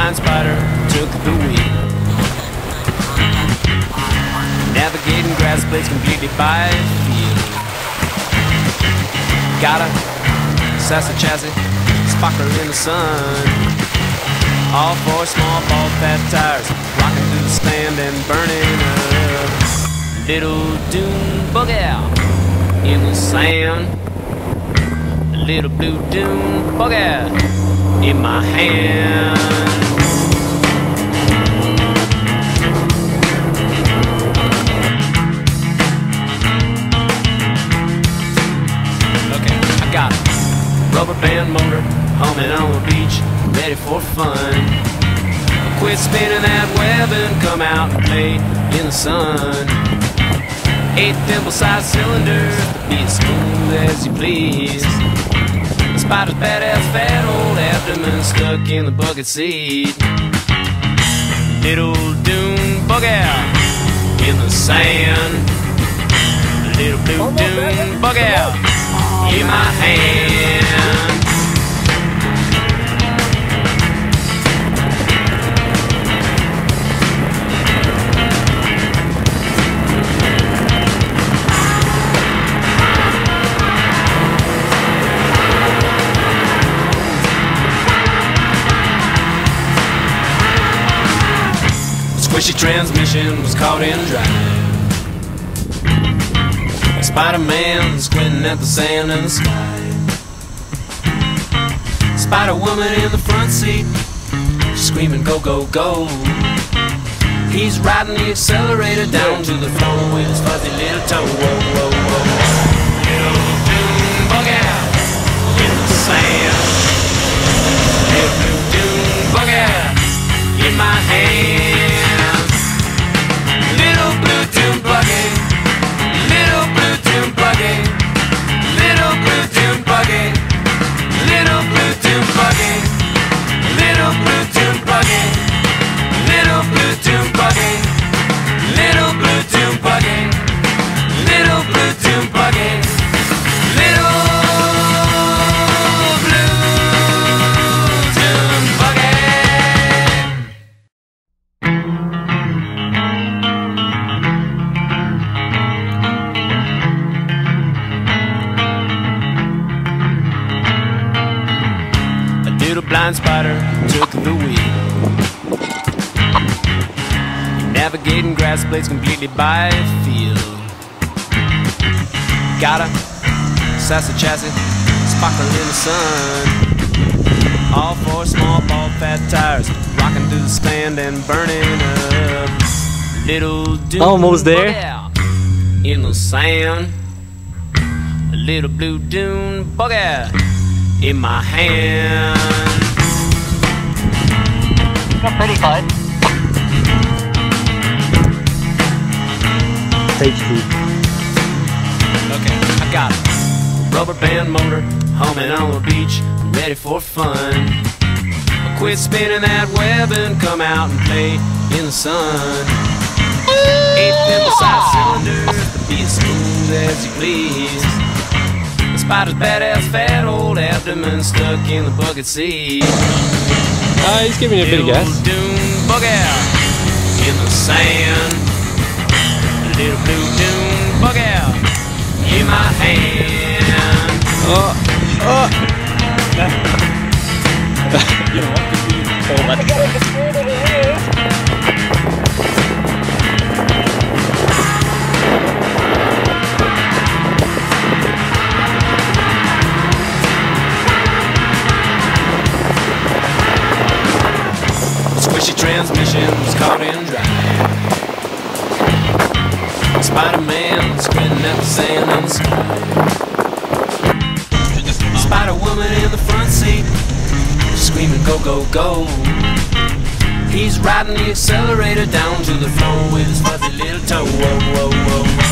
blind spider took the wheel. Navigating grass blades completely by feel. Got a sassy chassis, sparkler in the sun. All four small bald fat tires, rocking through the stand and burning up. Little dune bug out in the sand. A little blue dune bug out in my hand. Okay, I got a rubber band motor humming on the beach, ready for fun. Quit spinning that web and come out and play in the sun. 8 thimble-sized cylinders, be as smooth as you please. The spider's badass fat old abdomen stuck in the bucket seat. Little dune bug out in the sand. Little blue dune bug out in my hand. Squishy transmission was caught in drive. Spider-Man squinting at the sand and the sky. Spider-Woman in the front seat, screaming go, go, go. He's riding the accelerator down to the floor with his fuzzy little toe. Whoa, whoa, whoa. Little dune bug out in the sand. Little dune bug out in my hand. Little blue dune buggy, little blue dune buggy, little blue dune buggy, little blue dune buggy, little blue dune buggy, little blue dune buggy, little blue dune buggy, little blue dune buggy, little blind spider took the wheel. Navigating grass blades completely by feel. Got a sassy chassis, sparkling in the sun. All four small bald fat tires, rocking through the stand and burning up. Little dune almost there in the sand. A little blue dune bug out in my hand. Got pretty fun. Stage 2. Okay, I got a rubber band motor humming on the beach, ready for fun. Quit spinning that web and come out and play in the sun. 8 thimble-sized cylinders, be as smooth as you please. The spider's badass fat old abdomen stuck in the bucket seat. He's giving you a bit of gas. Dune bug out in the sand. Little blue dune bug out in my hand. Oh. You know what? Squishy transmission was caught in drive. Spider-Man squinting at the sand and the sky. Spider-Woman in the front seat, screaming go, go, go. He's riding the accelerator down to the floor with his fuzzy little toe. Whoa, whoa, whoa.